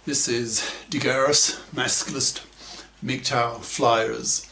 This is Garis, Masculist MGTOW flyers,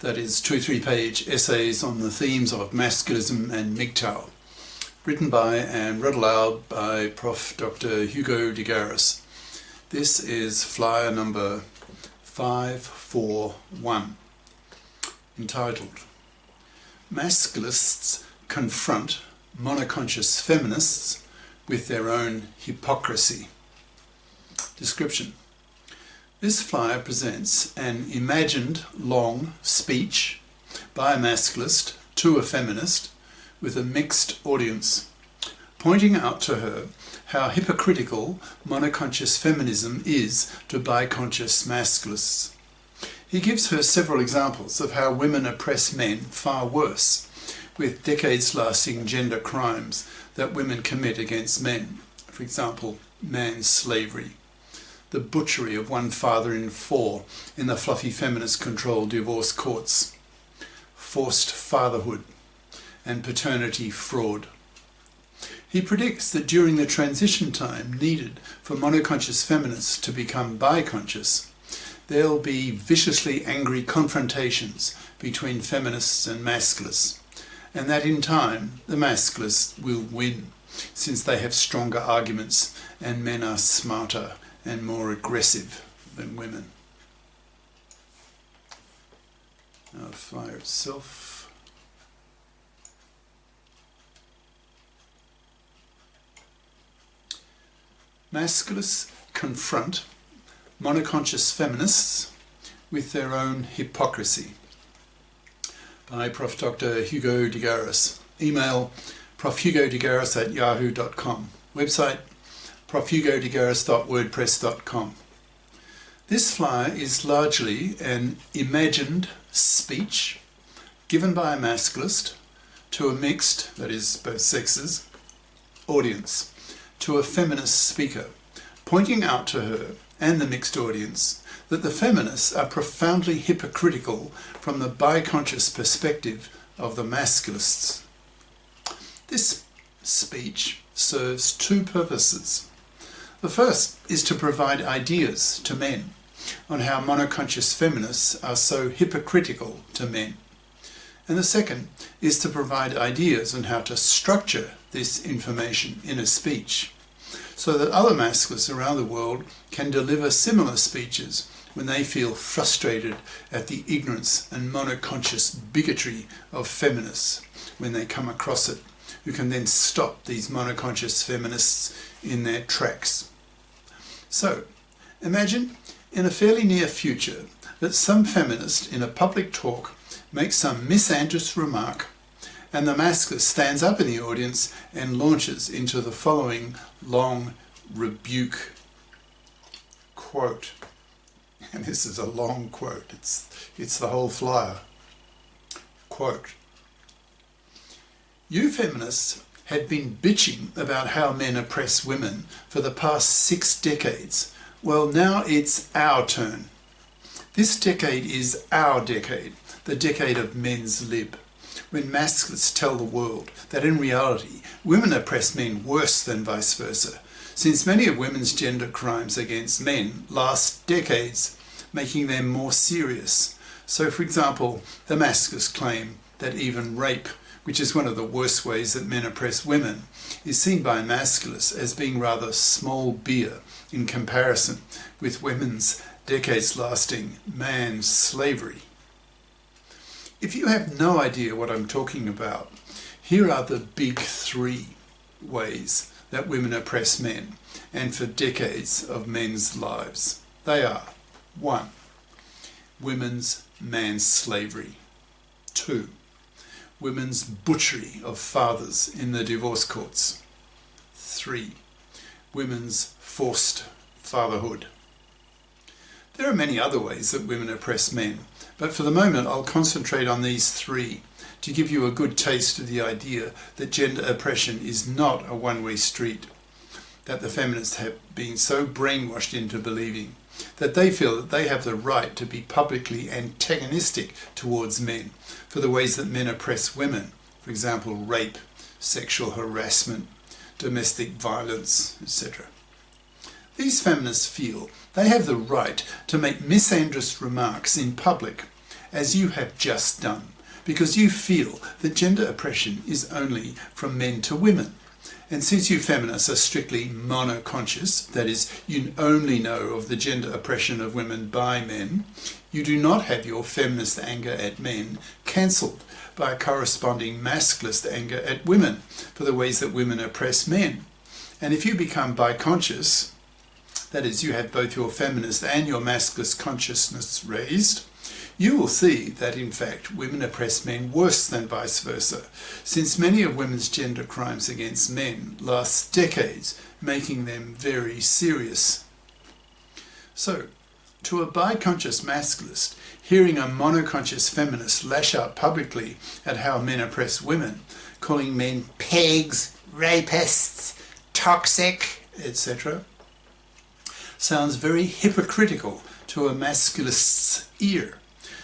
that is 2-3 page essays on the themes of masculism and MGTOW, written by and read aloud by Prof. Dr. Hugo de Garis. This is flyer number 541, entitled Masculists Confront Monoconscious Feminists with Their Own Hypocrisy. Description. This flyer presents an imagined long speech by a masculist to a feminist with a mixed audience, pointing out to her how hypocritical monoconscious feminism is to biconscious masculists. He gives her several examples of how women oppress men far worse, with decades-lasting gender crimes that women commit against men. For example, manslavery, the butchery of one father in 4 in the fluffy feminist-controlled divorce courts, forced fatherhood, and paternity fraud. He predicts that during the transition time needed for monoconscious feminists to become biconscious, there'll be viciously angry confrontations between feminists and masculists, and that in time the masculists will win, since they have stronger arguments and men are smarter and more aggressive than women. Now the flyer itself. Masculists confront monoconscious feminists with their own hypocrisy. By Prof. Dr. Hugo de Garis. Email profhugodegaris@yahoo.com. Website profhugodegaris.wordpress.com. This flyer is largely an imagined speech given by a masculist to a mixed, that is both sexes, audience, to a feminist speaker, pointing out to her and the mixed audience that the feminists are profoundly hypocritical from the biconscious perspective of the masculists. This speech serves two purposes. The first is to provide ideas to men on how monoconscious feminists are so hypocritical to men. And the second is to provide ideas on how to structure this information in a speech, so that other masculists around the world can deliver similar speeches when they feel frustrated at the ignorance and monoconscious bigotry of feminists when they come across it, who can then stop these monoconscious feminists in their tracks. So, imagine in a fairly near future that some feminist in a public talk makes some misandrous remark, and the masculist stands up in the audience and launches into the following long rebuke quote. And this is a long quote, it's the whole flyer. Quote, "You feminists had been bitching about how men oppress women for the past 6 decades. Well, now it's our turn. This decade is our decade, the decade of men's lib, when masculists tell the world that in reality women oppress men worse than vice versa, since many of women's gender crimes against men last decades, making them more serious. So, for example, the masculists claim that even rape, which is one of the worst ways that men oppress women, is seen by masculists as being rather small beer in comparison with women's decades-lasting manslavery. If you have no idea what I'm talking about, here are the big 3 ways that women oppress men, and for decades of men's lives. They are: 1. Women's manslavery. 2. Women's butchery of fathers in the divorce courts. 3. Women's forced fatherhood. There are many other ways that women oppress men, but for the moment I'll concentrate on these 3 to give you a good taste of the idea that gender oppression is not a one-way street, that the feminists have been so brainwashed into believing that they feel that they have the right to be publicly antagonistic towards men for the ways that men oppress women, for example, rape, sexual harassment, domestic violence, etc. These feminists feel they have the right to make misandrous remarks in public, as you have just done, because you feel that gender oppression is only from men to women. And since you feminists are strictly monoconscious, that is, you only know of the gender oppression of women by men, you do not have your feminist anger at men cancelled by a corresponding masculist anger at women for the ways that women oppress men. And if you become biconscious, that is, you have both your feminist and your masculist consciousness raised, you will see that in fact women oppress men worse than vice versa, since many of women's gender crimes against men last decades, making them very serious. So, to a biconscious masculist, hearing a monoconscious feminist lash out publicly at how men oppress women, calling men pigs, rapists, toxic, etc., sounds very hypocritical to a masculist's ear,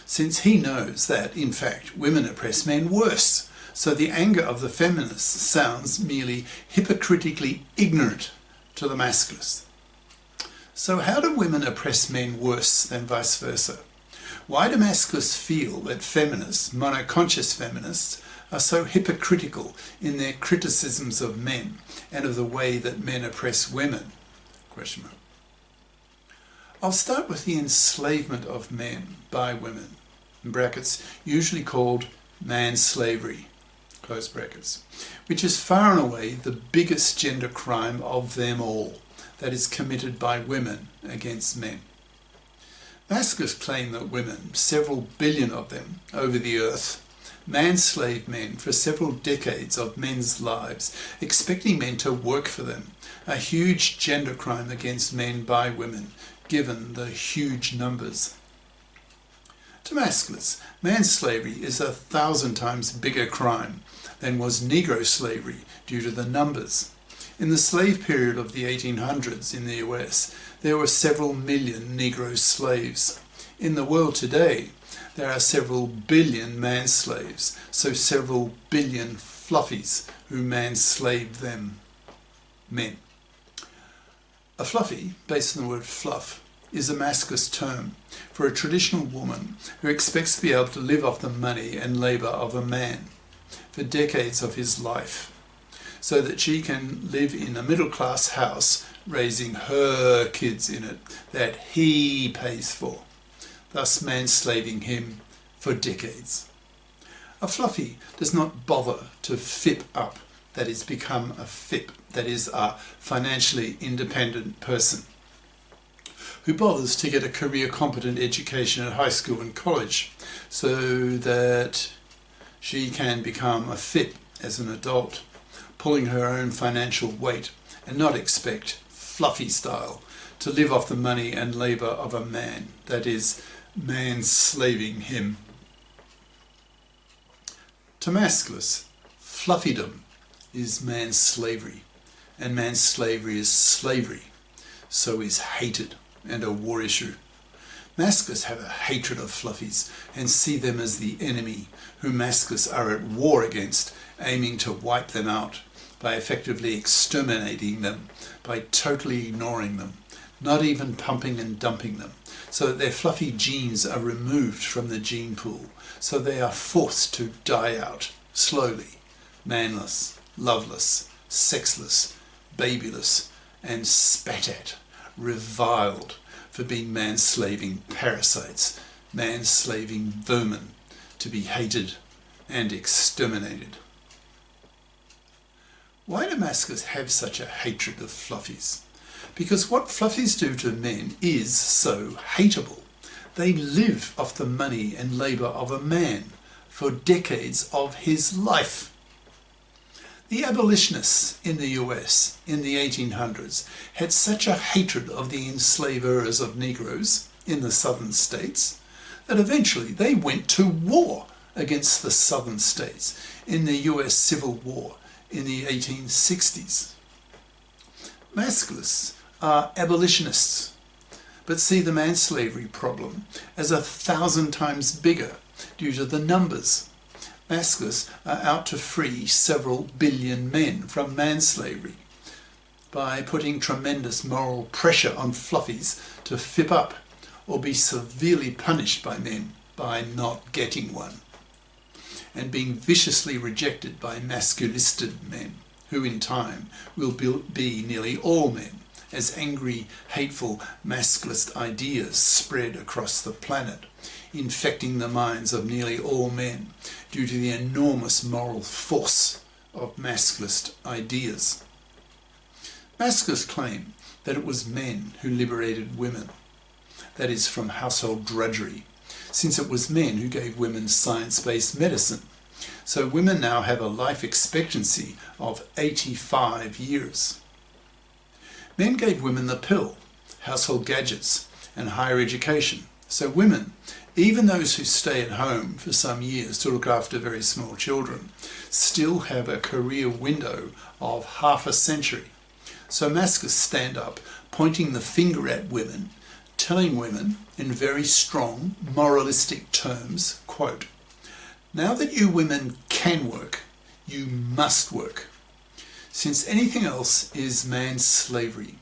since he knows that, in fact, women oppress men worse. So the anger of the feminist sounds merely hypocritically ignorant to the masculist. So how do women oppress men worse than vice versa? Why do masculists feel that feminists, monoconscious feminists, are so hypocritical in their criticisms of men and of the way that men oppress women? Question mark. I'll start with the enslavement of men by women, in brackets, usually called manslavery, close brackets, which is far and away the biggest gender crime of them all that is committed by women against men. Masculists claim that women, several billion of them over the earth, manslaved men for several decades of men's lives, expecting men to work for them, a huge gender crime against men by women, given the huge numbers. To masculists, manslavery is 1,000 times bigger crime than was Negro slavery due to the numbers. In the slave period of the 1800s in the US, there were several million Negro slaves. In the world today, there are several billion manslaves, so several billion fluffies who manslave them men. A fluffie, based on the word fluff, is a masculist term for a traditional woman who expects to be able to live off the money and labour of a man for decades of his life, so that she can live in a middle-class house raising her kids in it that he pays for, thus manslaving him for decades. A fluffie does not bother to FIP up, that is, become a FIP, that is, a financially independent person, who bothers to get a career-competent education at high school and college so that she can become a FIP as an adult, pulling her own financial weight and not expect, fluffy style, to live off the money and labour of a man, that is, manslaving him. To masculists, fluffydom is manslavery, and manslavery is slavery, so is hated and a war issue. Masculists have a hatred of fluffies and see them as the enemy, who masculists are at war against, aiming to wipe them out by effectively exterminating them, by totally ignoring them, not even pumping and dumping them, so that their fluffy genes are removed from the gene pool, so they are forced to die out slowly, manless, loveless, sexless, babyless, and spat at, reviled for being manslaving parasites, manslaving vermin, to be hated and exterminated. Why do masculists have such a hatred of fluffies? Because what fluffies do to men is so hateable. They live off the money and labour of a man for decades of his life. The abolitionists in the US in the 1800s had such a hatred of the enslavers of Negroes in the southern states that eventually they went to war against the southern states in the US Civil War in the 1860s. Masculists are abolitionists, but see the manslavery problem as 1,000 times bigger due to the numbers. Masculists are out to free several billion men from manslavery. by putting tremendous moral pressure on fluffies to fip up or be severely punished by men by not getting one, and being viciously rejected by masculisted men, who in time will be nearly all men, as angry, hateful, masculist ideas spread across the planet, infecting the minds of nearly all men due to the enormous moral force of masculist ideas. Masculists claim that it was men who liberated women, that is, from household drudgery, since it was men who gave women science-based medicine. So women now have a life expectancy of 85 years. Men gave women the pill, household gadgets, and higher education. So women, even those who stay at home for some years to look after very small children, still have a career window of half a century. So masculists stand up, pointing the finger at women, telling women in very strong moralistic terms, quote, "Now that you women can work, you must work, since anything else is manslavery,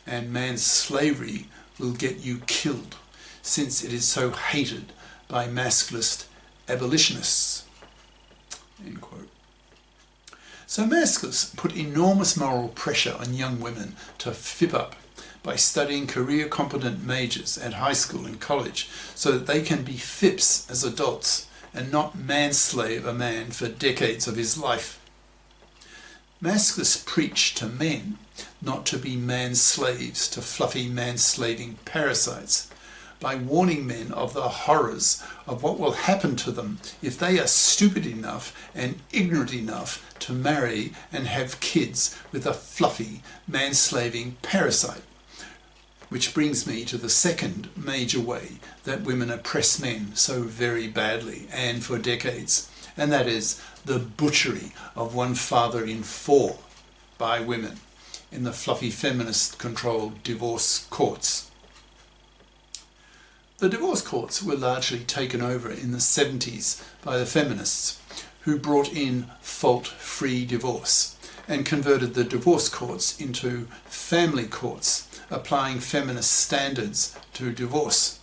and manslavery will get you killed, since it is so hated by masculist abolitionists." End quote. So masculists put enormous moral pressure on young women to fip up by studying career-competent majors at high school and college so that they can be fips as adults and not manslave a man for decades of his life. Masculists preach to men not to be man-slaves to fluffy manslaving parasites by warning men of the horrors of what will happen to them if they are stupid enough and ignorant enough to marry and have kids with a fluffy manslaving parasite. Which brings me to the second major way that women oppress men so very badly and for decades, and that is the butchery of one father in 4 by women in the fluffy feminist-controlled divorce courts. The divorce courts were largely taken over in the 70s by the feminists, who brought in fault-free divorce and converted the divorce courts into family courts, applying feminist standards to divorce.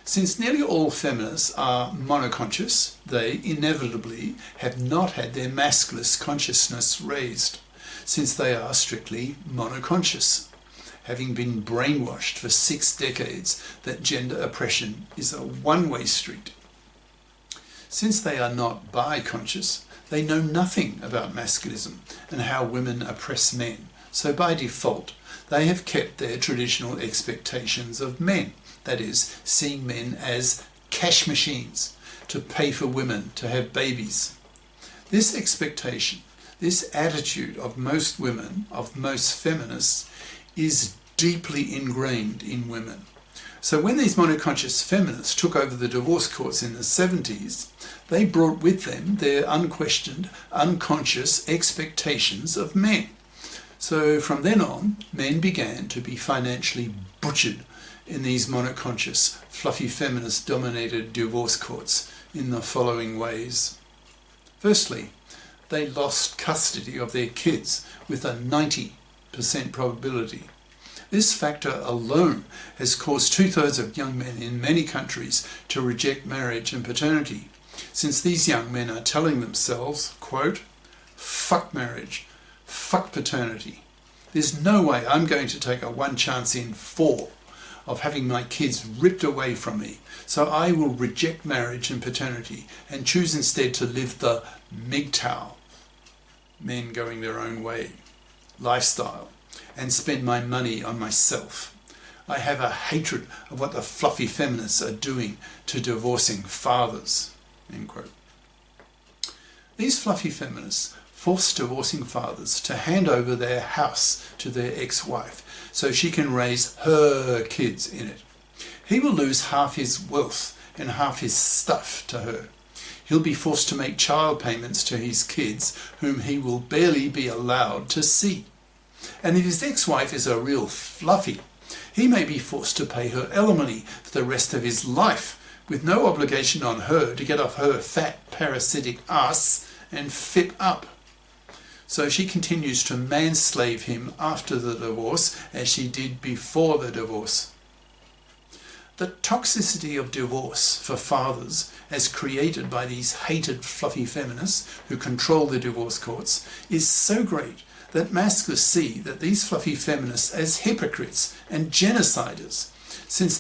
Since nearly all feminists are monoconscious, they inevitably have not had their masculist consciousness raised, since they are strictly monoconscious, having been brainwashed for 6 decades that gender oppression is a one-way street. Since they are not biconscious, they know nothing about masculism and how women oppress men, so by default they have kept their traditional expectations of men, that is, seeing men as cash machines to pay for women to have babies. This expectation, this attitude of most women, of most feminists, is deeply ingrained in women. So when these monoconscious feminists took over the divorce courts in the 70s, they brought with them their unquestioned, unconscious expectations of men. So from then on, men began to be financially butchered in these monoconscious, fluffy feminist-dominated divorce courts in the following ways. Firstly, they lost custody of their kids with a 90% probability. This factor alone has caused 2/3 of young men in many countries to reject marriage and paternity, since these young men are telling themselves, quote, "Fuck marriage, fuck paternity. There's no way I'm going to take a 1 chance in 4 of having my kids ripped away from me, so I will reject marriage and paternity and choose instead to live the MGTOW, men going their own way, lifestyle, and spend my money on myself. I have a hatred of what the fluffy feminists are doing to divorcing fathers." End quote. These fluffy feminists force divorcing fathers to hand over their house to their ex-wife so she can raise her kids in it. He will lose half his wealth and half his stuff to her. He'll be forced to make child payments to his kids, whom he will barely be allowed to see. And if his ex-wife is a real fluffy, he may be forced to pay her alimony for the rest of his life, with no obligation on her to get off her fat parasitic ass and fit up. So she continues to manslave him after the divorce as she did before the divorce. The toxicity of divorce for fathers, as created by these hated fluffy feminists who control the divorce courts, is so great that masculists see that these fluffy feminists as hypocrites and genociders, since